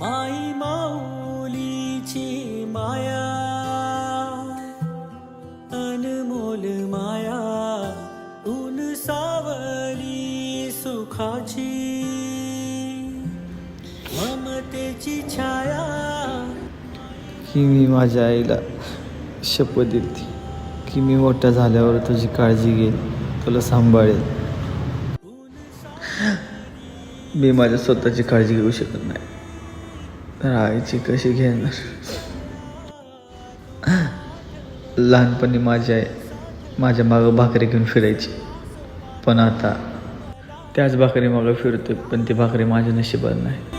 आई माऊलीची माया, अनमोल माया, ऊन सावली सुखाची, ममतेची छाया. की मी माझ्या आईला शपथ देते की मी मोठा झाल्यावर तुझी काळजी घेईन, तुला सांभाळेल. मी माझ्या स्वतःची काळजी घेऊ शकत नाही, तर आईची कशी घेणार. लहानपणी माझी आई माझ्या मागं भाकरी घेऊन फिरायची, पण आता त्याच भाकरी मागं फिरतोय, पण ती भाकरी माझ्या नशिबात नाही.